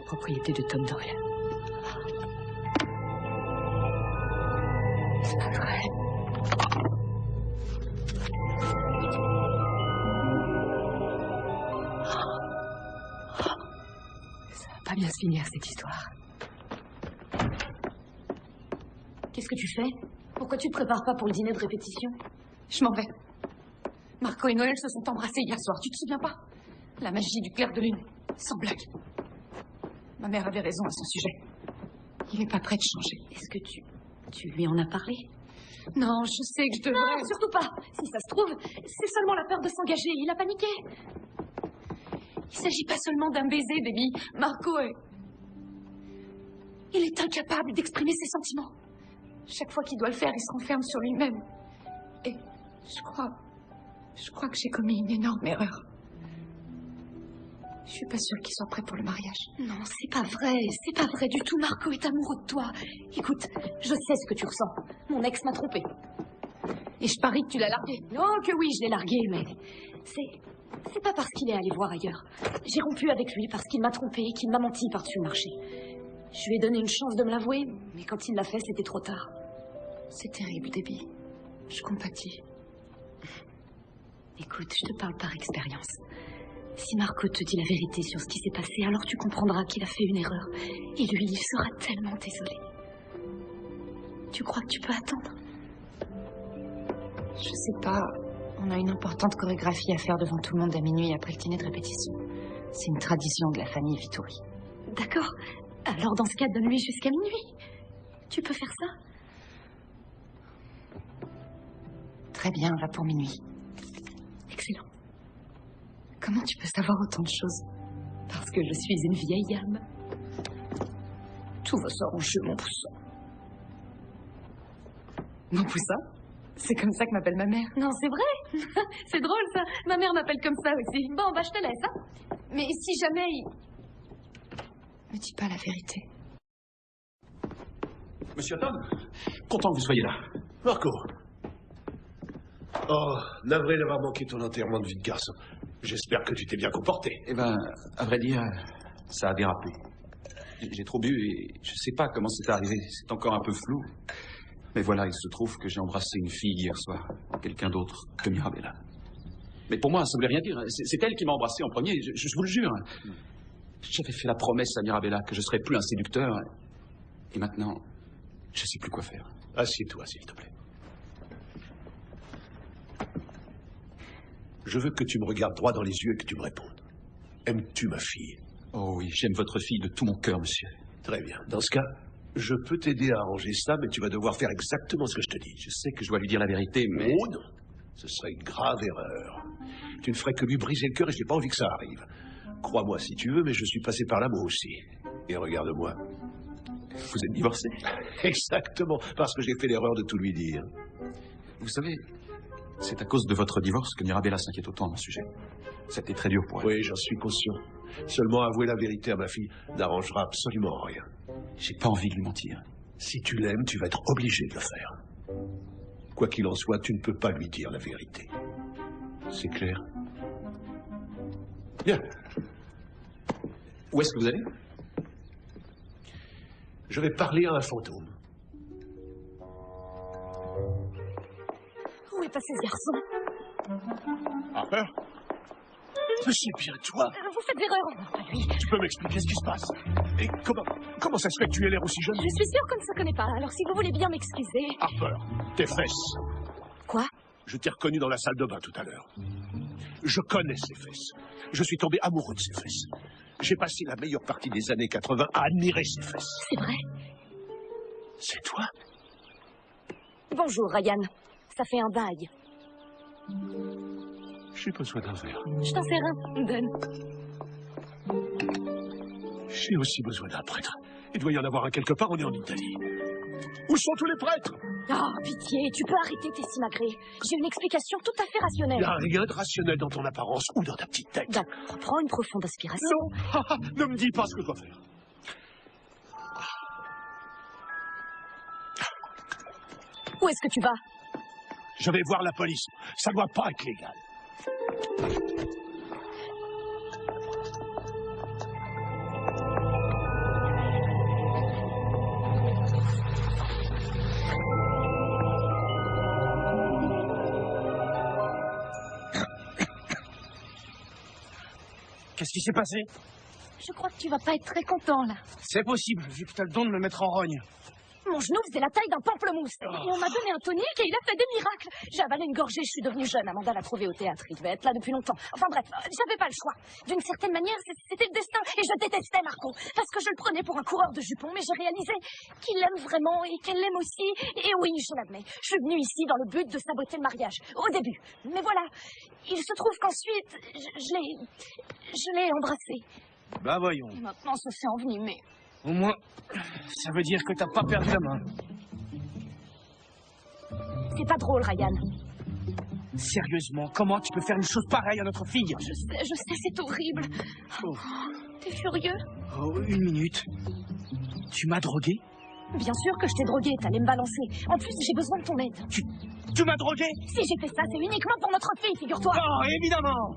Propriété de Tom Doyle. C'est pas vrai. Ça va pas bien se finir, cette histoire. Qu'est-ce que tu fais? Pourquoi tu te prépares pas pour le dîner de répétition? Je m'en vais. Marco et Noël se sont embrassés hier soir, tu te souviens pas? La magie du clair de lune, sans blague. Ma mère avait raison à son sujet. Il est pas prêt de changer. Est-ce que tu lui en as parlé? Non, je sais que je devrais... Non, surtout pas. Si ça se trouve, c'est seulement la peur de s'engager. Il a paniqué. Il s'agit pas seulement d'un baiser, baby. Marco est... Il est incapable d'exprimer ses sentiments. Chaque fois qu'il doit le faire, il se renferme sur lui-même. Et je crois que j'ai commis une énorme erreur. Je suis pas sûre qu'il soit prêt pour le mariage. Non, c'est pas vrai. C'est pas vrai du tout. Marco est amoureux de toi. Écoute, je sais ce que tu ressens. Mon ex m'a trompée. Et je parie que tu l'as largué. Oh, que oui, je l'ai largué, mais... C'est pas parce qu'il est allé voir ailleurs. J'ai rompu avec lui parce qu'il m'a trompée et qu'il m'a menti par-dessus le marché. Je lui ai donné une chance de me l'avouer, mais quand il l'a fait, c'était trop tard. C'est terrible, Debbie. Je compatis. Écoute, je te parle par expérience. Si Marco te dit la vérité sur ce qui s'est passé, alors tu comprendras qu'il a fait une erreur. Et lui, il sera tellement désolé. Tu crois que tu peux attendre? Je sais pas. On a une importante chorégraphie à faire devant tout le monde à minuit après le dîner de répétition. C'est une tradition de la famille Vittori. D'accord. Alors dans ce cas, donne-lui jusqu'à minuit. Tu peux faire ça? Très bien, va pour minuit. Excellent. Comment tu peux savoir autant de choses? Parce que je suis une vieille âme. Tout va s'arranger, mon poussin. Mon poussin? C'est comme ça que m'appelle ma mère. Non, c'est vrai. C'est drôle ça. Ma mère m'appelle comme ça aussi. Bon, bah je te laisse, hein. Mais si jamais il... Me dis pas la vérité. Monsieur Hatton, content que vous soyez là. Marco. Oh, navré d'avoir manqué ton enterrement de vie de garçon. J'espère que tu t'es bien comporté. Eh ben, à vrai dire, ça a dérapé. J'ai trop bu et je sais pas comment c'est arrivé. C'est encore un peu flou. Mais voilà, il se trouve que j'ai embrassé une fille hier soir. Quelqu'un d'autre que Mirabella. Mais pour moi, ça voulait rien dire. C'est elle qui m'a embrassé en premier, je vous le jure. J'avais fait la promesse à Mirabella que je serais plus un séducteur. Et maintenant, je sais plus quoi faire. Assieds-toi, s'il te plaît. Je veux que tu me regardes droit dans les yeux et que tu me répondes. Aimes-tu ma fille? Oh oui, j'aime votre fille de tout mon cœur, monsieur. Très bien. Dans ce cas, je peux t'aider à arranger ça, mais tu vas devoir faire exactement ce que je te dis. Je sais que je dois lui dire la vérité, mais... Oh non, ce serait une grave erreur. Tu ne ferais que lui briser le cœur et je n'ai pas envie que ça arrive. Crois-moi si tu veux, mais je suis passé par là moi aussi. Et regarde-moi. Vous êtes divorcé? Exactement, parce que j'ai fait l'erreur de tout lui dire. Vous savez, c'est à cause de votre divorce que Mirabella s'inquiète autant à mon sujet. C'était très dur pour elle. Oui, j'en suis conscient. Seulement avouer la vérité à ma fille n'arrangera absolument rien. J'ai pas envie de lui mentir. Si tu l'aimes, tu vas être obligé de le faire. Quoi qu'il en soit, tu ne peux pas lui dire la vérité. C'est clair? Bien. Où est-ce que vous allez? Je vais parler à un fantôme. Où est passé ce garçon? Harper? Mais c'est bien toi. Vous faites l'erreur. Pas lui. Tu peux m'expliquer ce qui se passe? Et comment ça se fait que tu aies l'air aussi jeune? Je suis sûre qu'on ne se connaît pas, alors si vous voulez bien m'excuser... Harper, tes fesses. Quoi? Je t'ai reconnu dans la salle de bain tout à l'heure. Je connais ces fesses. Je suis tombé amoureux de ces fesses. J'ai passé la meilleure partie des années 80 à admirer ces fesses. C'est vrai? C'est toi? Bonjour, Ryan. Ça fait un bail. J'ai besoin d'un verre. Je t'en sers un. Donne. J'ai aussi besoin d'un prêtre. Il doit y en avoir un quelque part, on est en Italie. Où sont tous les prêtres? Oh, pitié, tu peux arrêter tes simagrées. J'ai une explication tout à fait rationnelle. Il n'y a rien de rationnel dans ton apparence ou dans ta petite tête. D'accord, prends une profonde aspiration. Non, ne me dis pas ce que je dois faire. Où est-ce que tu vas? Je vais voir la police. Ça ne doit pas être légal. Qu'est-ce qui s'est passé? Je crois que tu vas pas être très content, là. C'est possible, vu que t'as le don de me mettre en rogne. Mon genou faisait la taille d'un pamplemousse. Et on m'a donné un tonique et il a fait des miracles. J'ai avalé une gorgée, je suis devenue jeune. Amanda l'a trouvé au théâtre. Il devait être là depuis longtemps. Enfin bref, j'avais pas le choix. D'une certaine manière, c'était le destin. Et je détestais Marco. Parce que je le prenais pour un coureur de jupons. Mais j'ai réalisé qu'il l'aime vraiment et qu'elle l'aime aussi. Et oui, je l'admets. Je suis venue ici dans le but de saboter le mariage. Au début. Mais voilà. Il se trouve qu'ensuite, je l'ai embrassé. Bah voyons. Et maintenant, ça s'est envenimé. Au moins, ça veut dire que t'as pas perdu la main. C'est pas drôle, Ryan. Sérieusement, comment tu peux faire une chose pareille à notre fille? Je sais, c'est horrible. Oh. T'es furieux? Oh, une minute. Tu m'as drogué? Bien sûr que je t'ai drogué, t'allais me balancer. En plus, j'ai besoin de ton aide. Tu m'as drogué? Si j'ai fait ça, c'est uniquement pour notre fille, figure-toi. Oh, évidemment.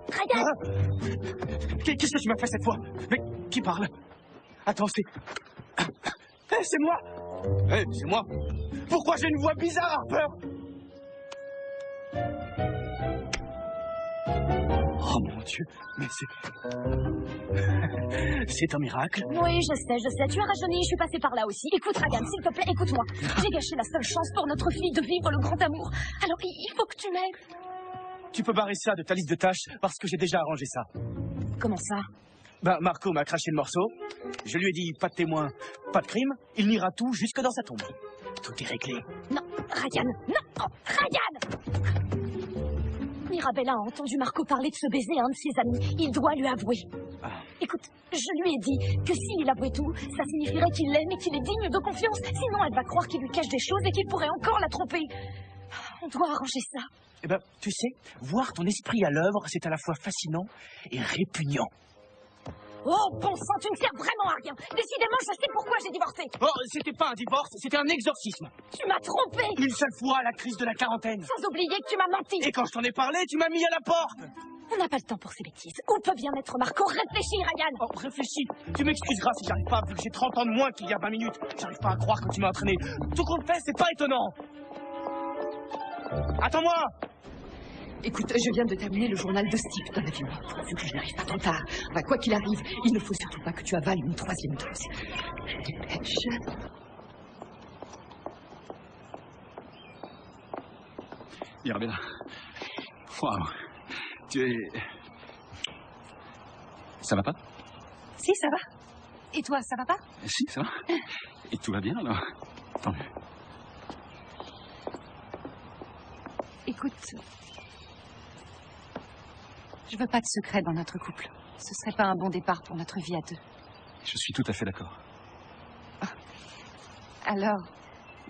Ryan. Qu'est-ce que tu m'as fait cette fois? Mais qui parle? Attends, c'est... c'est moi. C'est moi. Pourquoi j'ai une voix bizarre, Harper? Oh mon Dieu, mais c'est un miracle. Oui, je sais, tu as rajeuni, je suis passée par là aussi. Écoute, Ryan, s'il te plaît, écoute-moi. J'ai gâché la seule chance pour notre fille de vivre le grand amour. Alors, il faut que tu m'aides. Tu peux barrer ça de ta liste de tâches parce que j'ai déjà arrangé ça. Comment ça? Ben, Marco m'a craché le morceau. Je lui ai dit pas de témoin, pas de crime. Il niera tout jusque dans sa tombe. Tout est réglé. Non, Ryan, non, Ryan! Mirabella a entendu Marco parler de ce baiser à un de ses amis. Il doit lui avouer. Écoute, je lui ai dit que s'il avouait tout, ça signifierait qu'il l'aime et qu'il est digne de confiance. Sinon, elle va croire qu'il lui cache des choses et qu'il pourrait encore la tromper. On doit arranger ça. Eh ben, tu sais, voir ton esprit à l'œuvre, c'est à la fois fascinant et répugnant. Oh, bon sang, tu ne sers vraiment à rien. Décidément, je sais pourquoi j'ai divorcé. Oh, c'était pas un divorce, c'était un exorcisme. Tu m'as trompé. Une seule fois à la crise de la quarantaine. Sans oublier que tu m'as menti. Et quand je t'en ai parlé, tu m'as mis à la porte. On n'a pas le temps pour ces bêtises. Où peut bien être Marco? Réfléchis, Ryan. Oh, réfléchis. Tu m'excuseras si j'arrive pas, vu que j'ai 30 ans de moins qu'il y a 20 minutes. J'arrive pas à croire que tu m'as entraîné. Tout compte fait, c'est pas étonnant. Attends-moi. Écoute, je viens de terminer le journal de Steve dans l'avion. Pourvu que je n'arrive pas trop tard. Enfin, quoi qu'il arrive, il ne faut surtout pas que tu avales une troisième dose. Dépêche. Mirabella. Waouh. Tu es... Ça va pas? Si, ça va. Et toi, ça va pas? Si, ça va. Et tout va bien, alors? Tant mieux. Écoute... Je veux pas de secret dans notre couple. Ce serait pas un bon départ pour notre vie à deux. Je suis tout à fait d'accord. Alors,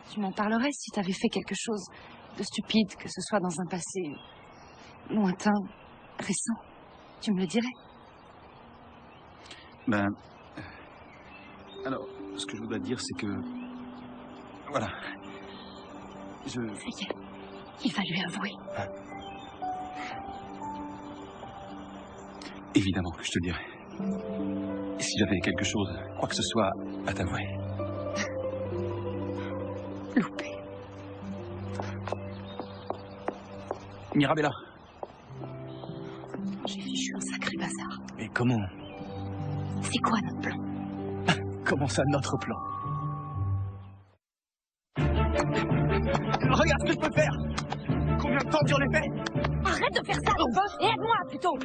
tu m'en parlerais si t'avais fait quelque chose de stupide, que ce soit dans un passé lointain, récent. Tu me le dirais? Ben... alors, ce que je voudrais te dire, c'est que... Voilà. Ça y est, il va lui avouer. Évidemment que je te le dirai. Et si j'avais quelque chose, quoi que ce soit, à t'avouer. Loupé. Mirabella. J'ai fichu un sacré bazar. Mais comment? C'est quoi notre plan? Comment ça, notre plan? Regarde ce que je peux faire! Combien de temps dure l'effet? Arrête de faire ça, et aide-moi plutôt!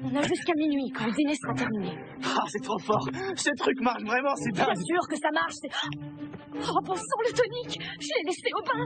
On a jusqu'à minuit quand le dîner sera terminé. Ah, c'est trop fort! Ce truc marche vraiment, c'est dingue! Bien sûr que ça marche, c'est... Oh, bon sang, le tonique! Je l'ai laissé au bar!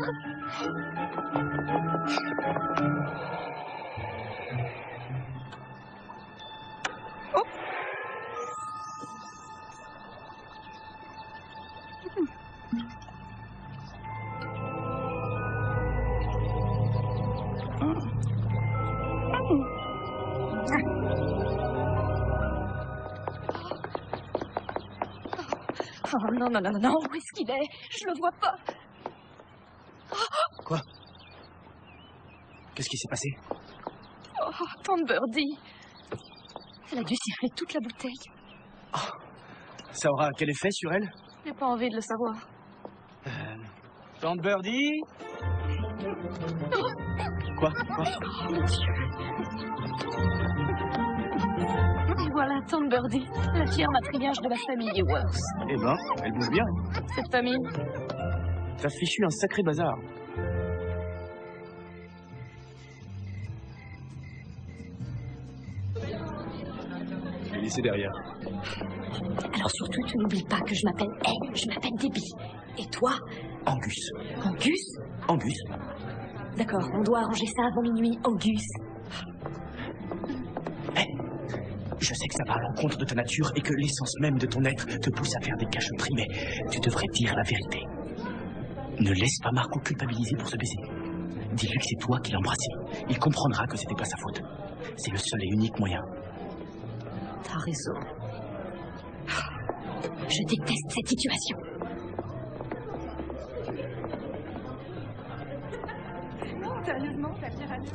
Oh non, non, non, non, non, où est-ce qu'il est? Je le vois pas. Quoi? Qu'est-ce qui s'est passé? Oh, tante Birdie. Elle a dû siffler toute la bouteille. Oh, ça aura quel effet sur elle? J'ai pas envie de le savoir. Tante Birdie? Quoi? Oh, mon Dieu. Et voilà, tante Birdie, la fière matriarche de la famille Ewers. Eh ben, elle bouge bien. Cette famille. T'as fichu un sacré bazar. Je l'ai laissé derrière. Alors surtout, tu n'oublies pas que je m'appelle... je m'appelle Debbie. Et toi? Angus. Angus? Angus. D'accord, on doit arranger ça avant minuit, Angus. Je sais que ça va à l'encontre de ta nature et que l'essence même de ton être te pousse à faire des cachotteries, mais tu devrais dire la vérité. Ne laisse pas Marco culpabiliser pour ce baiser. Dis-lui que c'est toi qui l'as embrassé. Il comprendra que c'était pas sa faute. C'est le seul et unique moyen. T'as raison. Je déteste cette situation. Sérieusement, ta fière amie.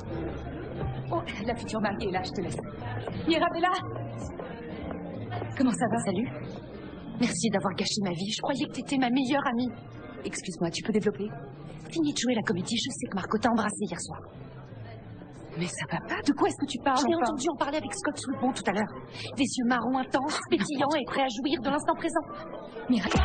Oh, la future mariée est là, je te laisse. Mirabella! Comment ça va? Salut. Merci d'avoir gâché ma vie. Je croyais que t'étais ma meilleure amie. Excuse-moi, tu peux développer? Finis de jouer la comédie. Je sais que Marco t'a embrassé hier soir. Mais ça va pas. De quoi est-ce que tu parles? J'ai entendu en parler avec Scott sous le pont tout à l'heure. Des yeux marrons intenses, pétillants et prêts à jouir de l'instant présent. Mirabella.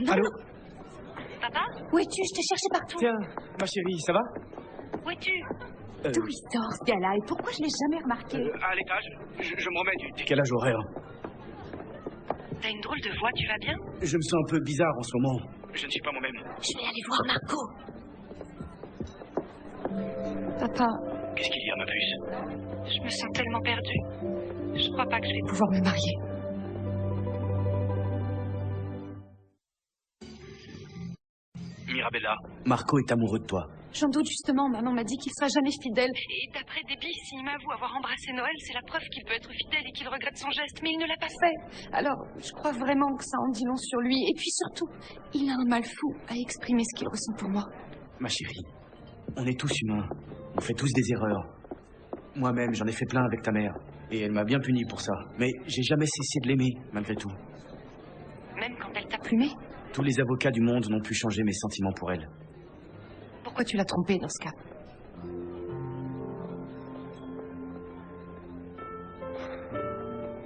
non. Allô? Papa? Où es-tu? Je t'ai cherché partout. Tiens, ma chérie, ça va? Où es-tu? D'où il sort ce gars-là et pourquoi je l'ai jamais remarqué? À l'étage, je me remets du Décalage horaire. T'as une drôle de voix, tu vas bien? Je me sens un peu bizarre en ce moment. Je ne suis pas moi-même. Je vais aller voir Marco. Papa, Qu'est-ce qu'il y a, ma puce? Je me sens tellement perdue. Je crois pas que je vais Pouvoir me marier. Mirabella. Marco est amoureux de toi. j'en doute justement. Maman m'a dit qu'il sera jamais fidèle. Et d'après Debbie, s'il m'avoue avoir embrassé Noël, c'est la preuve qu'il peut être fidèle et qu'il regrette son geste, mais il ne l'a pas fait. Alors, je crois vraiment que ça en dit long sur lui. Et puis surtout, il a un mal fou à exprimer ce qu'il ressent pour moi. Ma chérie, on est tous humains. On fait tous des erreurs. Moi-même, j'en ai fait plein avec ta mère. Et elle m'a bien puni pour ça. Mais j'ai jamais cessé de l'aimer, malgré tout. Même quand elle t'a Plumé? Tous les avocats du monde n'ont pu changer mes sentiments pour elle. Pourquoi tu l'as trompée dans ce cas?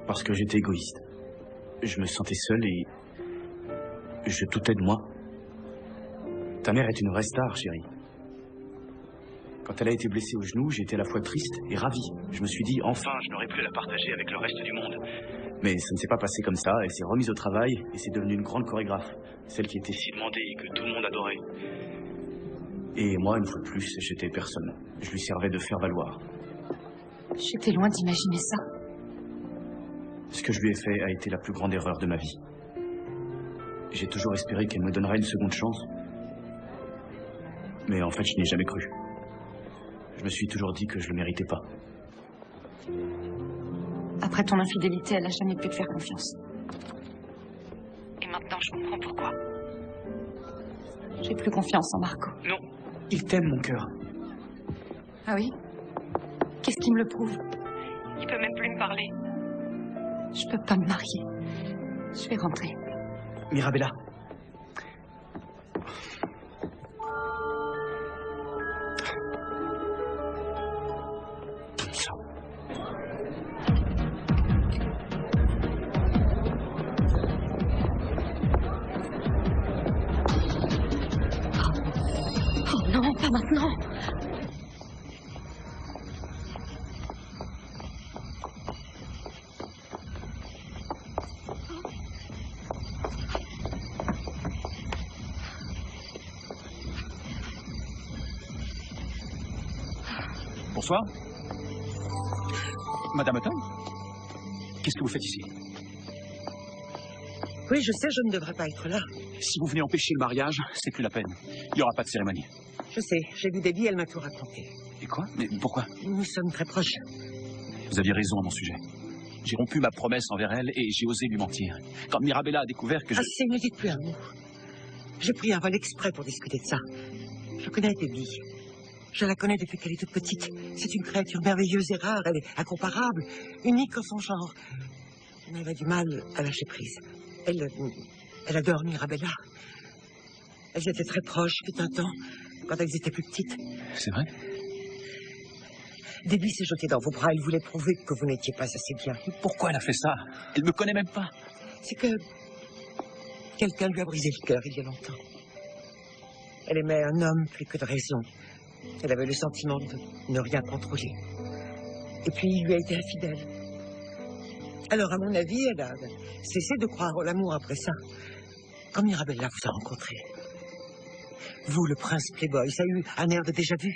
Parce que j'étais égoïste. Je me sentais seul et je doutais de moi. Ta mère est une vraie star, chérie. Quand elle a été blessée au genou, j'étais à la fois triste et ravi. Je me suis dit, enfin, je n'aurais plus à la partager avec le reste du monde. Mais ça ne s'est pas passé comme ça. Elle s'est remise au travail et c'est devenue une grande chorégraphe. Celle qui était si demandée et que tout le monde adorait. Et moi, une fois de plus, j'étais personne. Je lui servais de faire valoir. J'étais loin d'imaginer ça. Ce que je lui ai fait a été la plus grande erreur de ma vie. J'ai toujours espéré qu'elle me donnerait une seconde chance. Mais en fait, je n'y ai jamais cru. Je me suis toujours dit que je le méritais pas. Après ton infidélité, elle n'a jamais pu te faire confiance. Et maintenant, je comprends pourquoi. J'ai plus confiance en Marco. Non. Il t'aime, mon cœur. Ah oui? Qu'est-ce qui me le prouve? Il peut même plus me parler. Je peux pas me marier. Je vais rentrer. Mirabella. Oh non, pas maintenant. Bonsoir. Madame Hutton, qu'est-ce que vous faites ici? Oui, je sais, je ne devrais pas être là. Si vous venez empêcher le mariage, c'est plus la peine. Il n'y aura pas de cérémonie. Je sais, j'ai vu Debbie, elle m'a tout raconté. Et quoi? Mais pourquoi? Nous sommes très proches. Vous aviez raison à mon sujet. J'ai rompu ma promesse envers elle et j'ai osé lui mentir. Quand Mirabella a découvert que je... Ah, si, ne dites plus un mot. J'ai pris un vol exprès pour discuter de ça. Je connais Debbie. Je la connais depuis qu'elle est toute petite. C'est une créature merveilleuse et rare. Elle est incomparable, unique en son genre. Mais elle a du mal à lâcher prise. Elle adore Mirabella. Elles étaient très proches, fut un temps, quand elles étaient plus petites. C'est vrai? Debbie s'est jetée dans vos bras. Elle voulait prouver que vous n'étiez pas assez bien. Pourquoi elle a fait ça? Elle me connaît même pas. C'est que quelqu'un lui a brisé le cœur il y a longtemps. Elle aimait un homme plus que de raison. Elle avait le sentiment de ne rien contrôler. Et puis il lui a été infidèle. Alors, à mon avis, elle a cessé de croire en l'amour après ça. Quand Mirabella vous a rencontré, vous, le prince playboy, ça a eu un air de déjà-vu.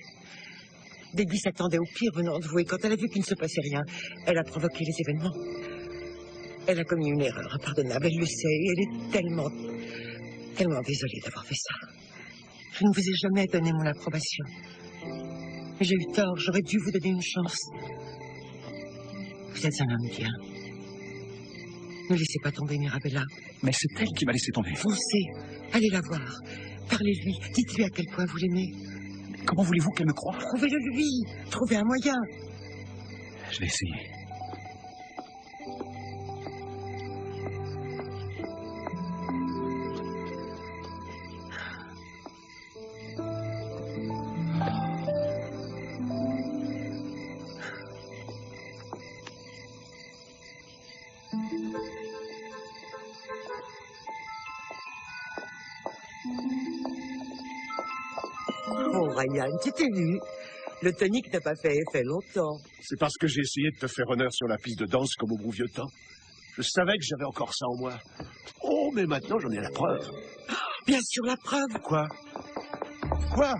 Debbie s'attendait au pire venant de vous, et quand elle a vu qu'il ne se passait rien, elle a provoqué les événements. Elle a commis une erreur impardonnable, elle le sait, et elle est tellement désolée d'avoir fait ça. Je ne vous ai jamais donné mon approbation. Mais j'ai eu tort, j'aurais dû vous donner une chance. Vous êtes un homme bien. Ne laissez pas tomber Mirabella. Mais c'est elle qui m'a laissé tomber. Foncez, allez la voir. Parlez-lui, dites-lui à quel point vous l'aimez. Comment voulez-vous qu'elle me croie? Trouvez-le lui, trouvez un moyen. Je vais essayer. Oh, Ryan, tu t'es vu. Le tonique n'a pas fait effet longtemps. C'est parce que j'ai essayé de te faire honneur sur la piste de danse comme au bon vieux temps. Je savais que j'avais encore ça en moi. Oh, mais maintenant j'en ai la preuve. Bien sûr, la preuve. Quoi? Quoi?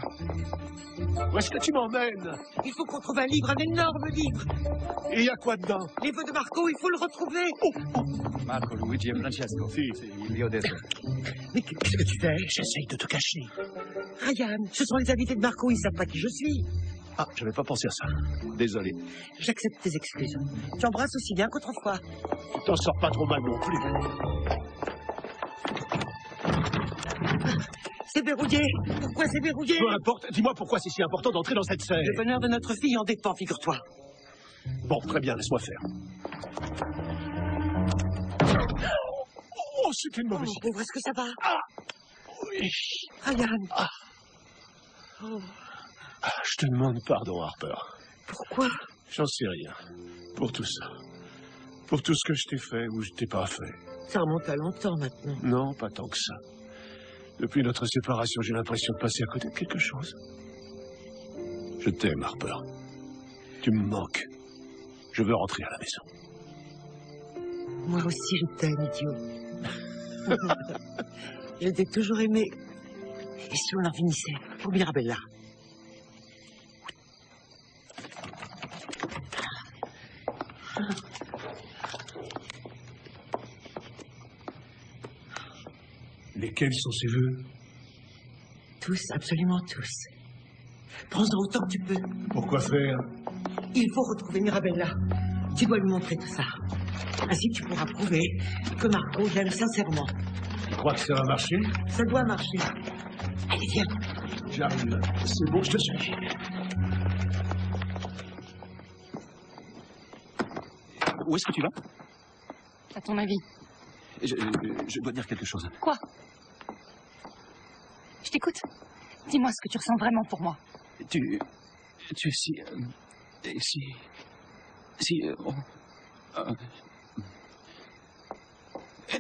Où est-ce que tu m'emmènes? Il faut qu'on trouve un livre, un énorme livre. Et il y a quoi dedans? Les vœux de Marco, il faut le retrouver. Marco Luigi et Francesco. Si, il y a des Mais qu'est-ce que tu fais? J'essaye de te cacher. Ryan, ce sont les invités de Marco, ils savent pas qui je suis. Ah, j'avais pas pensé à ça. Désolé. J'accepte tes excuses. Tu embrasses aussi bien qu'autrefois. Tu t'en sors pas trop mal non plus. C'est verrouillé. Pourquoi c'est verrouillé? Peu importe. Dis-moi pourquoi c'est si important d'entrer dans cette scène. Le bonheur de notre fille en dépend, figure-toi. Bon, très bien, laisse-moi faire. Oh, c'était une mauvaise idée. Pauvre, est-ce que ça va? Ah oui. Ryan. Ah. Oh. Ah, je te demande pardon, Harper. Pourquoi? J'en sais rien. Pour tout ça. Pour tout ce que je t'ai fait ou je t'ai pas fait. Ça remonte à longtemps maintenant. Non, pas tant que ça. Depuis notre séparation, j'ai l'impression de passer à côté de quelque chose. Je t'aime, Harper. Tu me manques. Je veux rentrer à la maison. Moi aussi, je t'aime, idiot. Je t'ai toujours aimé. Et si on en finissait pour Mirabella? Lesquels sont ces vœux? Tous, absolument tous. Prends-en autant que tu peux. Pourquoi faire? Il faut retrouver Mirabella. Tu dois lui montrer tout ça. Ainsi, tu pourras prouver que Marco l'aime sincèrement. Tu crois que ça va marcher? Ça doit marcher. Allez, viens. J'arrive. C'est bon, je te suis. Où est-ce que tu vas? À ton avis? Je dois dire quelque chose. Quoi? Je t'écoute. Dis-moi ce que tu ressens vraiment pour moi. Tu es si...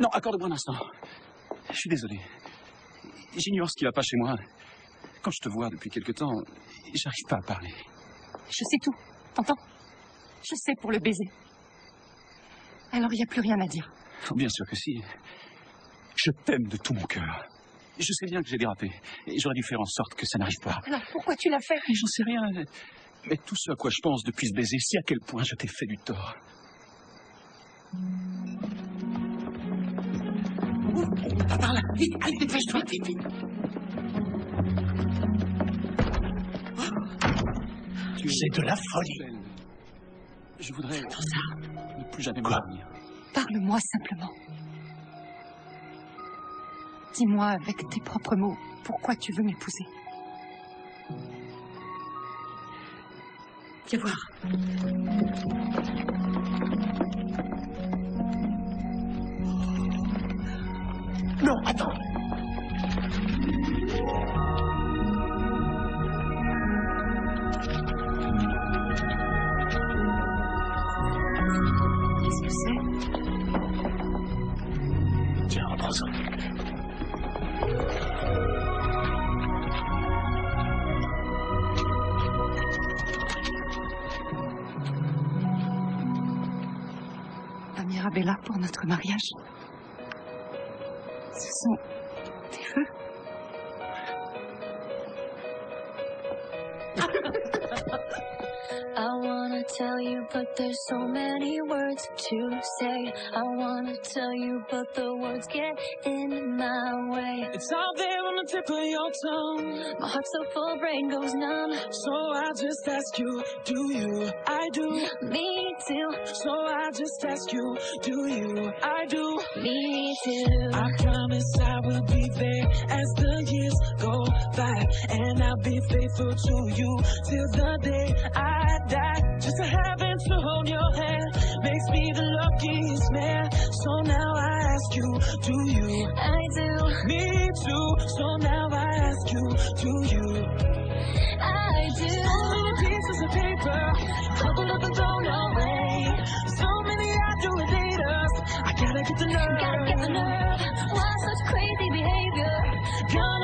Non, accorde-moi un instant. Je suis désolé. J'ignore ce qui va pas chez moi. Quand je te vois depuis quelque temps, j'arrive pas à parler. Je sais tout. T'entends? Je sais pour le baiser. Alors il n'y a plus rien à dire. Oh, bien sûr que si. Je t'aime de tout mon cœur. Je sais bien que j'ai dérapé. Et j'aurais dû faire en sorte que ça n'arrive pas. Alors pourquoi tu l'as fait? J'en sais rien. Mais tout ce à quoi je pense depuis ce baiser, c'est à quel point je t'ai fait du tort. Par là, vite, allez, dépêche-toi, vite, vite. C'est de la folie. Je voudrais ne plus jamais me revenir. Parle-moi simplement. Dis-moi avec tes propres mots pourquoi tu veux m'épouser. Viens voir. Non, attends. Qu'est-ce que c'est? Tiens, reprends-en. La Mirabella pour notre mariage. Ce sont tes vœux. I wanna tell you, but there's so many words to say. I wanna tell you, but the words get in my way. It's all there on the tip of your tongue. My heart's so full, brain goes numb. So I just ask you, do you? I do. Me too. So I just ask you, do you? I do. Me too. I promise I will be there as the years go by, and I'll be faithful to you till the day I die. Just having to hold your hand makes me the luckiest man. So now I ask you, do you? I do. Me too. So now I ask you, do you? I do. So many pieces of paper, crumpled up and thrown away. So many I do it haters. I gotta get the nerve. Gotta get the nerve. Why such crazy behavior? Gonna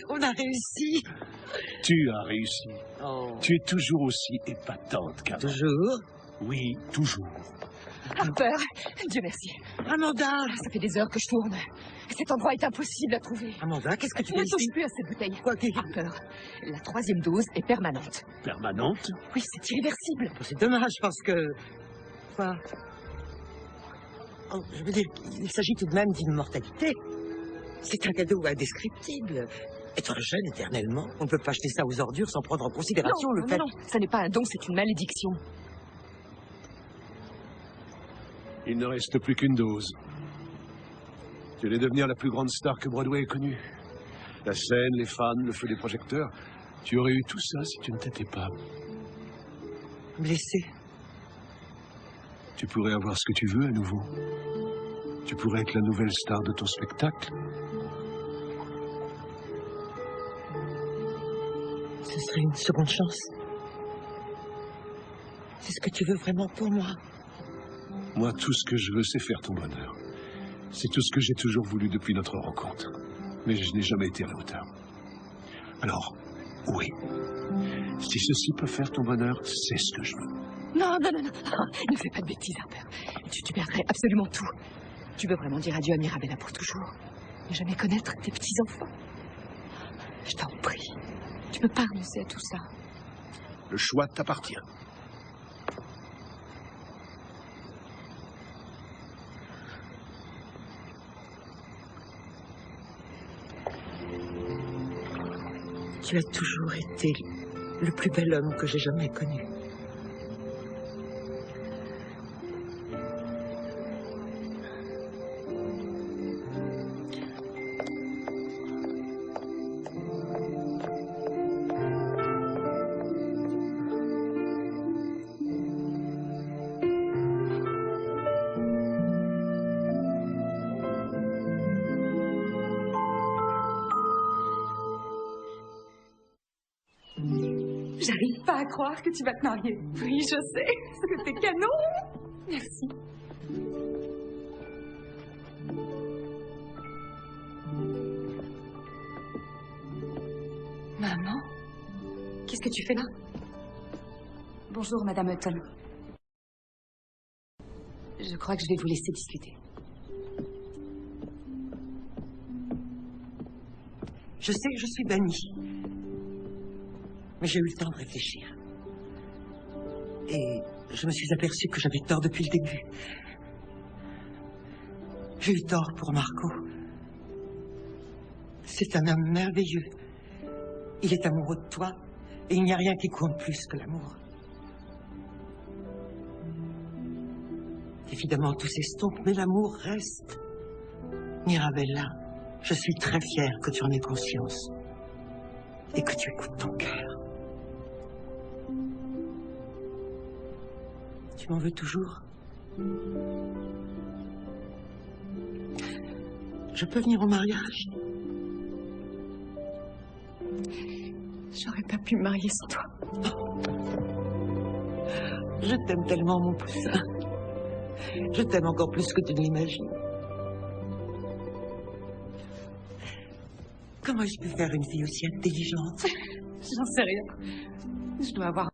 On a réussi. Tu as réussi. Oh. Tu es toujours aussi épatante qu'avant. Toujours? Oui, toujours. Harper, Dieu merci. Amanda! Ça fait des heures que je tourne. Cet endroit est impossible à trouver. Amanda, qu'est-ce que tu fais Ne ici? touche plus à cette bouteille. Quoi qui... Harper, la 3e dose est permanente. Permanente? Oui, c'est irréversible. C'est dommage parce que... Quoi? Oh, je veux dire, il s'agit tout de même d'une mortalité. C'est un cadeau indescriptible. Être jeune éternellement, on ne peut pas acheter ça aux ordures sans prendre en considération le fait... Non, ça n'est pas un don, c'est une malédiction. Il ne reste plus qu'une dose. Tu allais devenir la plus grande star que Broadway ait connue. La scène, les fans, le feu des projecteurs. Tu aurais eu tout ça si tu ne t'étais pas blessé. Tu pourrais avoir ce que tu veux à nouveau. Tu pourrais être la nouvelle star de ton spectacle. Ce serait une seconde chance. C'est ce que tu veux vraiment pour moi. Moi, tout ce que je veux, c'est faire ton bonheur. C'est tout ce que j'ai toujours voulu depuis notre rencontre. Mais je n'ai jamais été à la hauteur. Alors, oui. Si ceci peut faire ton bonheur, c'est ce que je veux. Non. Ne fais pas de bêtises, Harper. Tu perdrais absolument tout. Tu veux vraiment dire adieu à Mirabella pour toujours. Ne jamais connaître tes petits-enfants. Je t'en prie. Tu peux pas renoncer à tout ça. Le choix t'appartient. Tu as toujours été le plus bel homme que j'ai jamais connu. J'arrive pas à croire que tu vas te marier. Oui, je sais. C'était canon. Merci. Maman, qu'est-ce que tu fais là? Bonjour, Madame Hutton. Je crois que je vais vous laisser discuter. Je sais que je suis bannie. Mais j'ai eu le temps de réfléchir. Et je me suis aperçue que j'avais tort depuis le début. J'ai eu tort pour Marco. C'est un homme merveilleux. Il est amoureux de toi, et il n'y a rien qui compte plus que l'amour. Évidemment, tout s'estompe, mais l'amour reste. Mirabella, je suis très fière que tu en aies conscience et que tu écoutes ton cœur. Tu m'en veux toujours? Je peux venir au mariage? J'aurais pas pu me marier sans toi. Je t'aime tellement, mon poussin. Je t'aime encore plus que tu ne l'imagines. Comment ai-je pu faire une fille aussi intelligente? J'en sais rien. Je dois avoir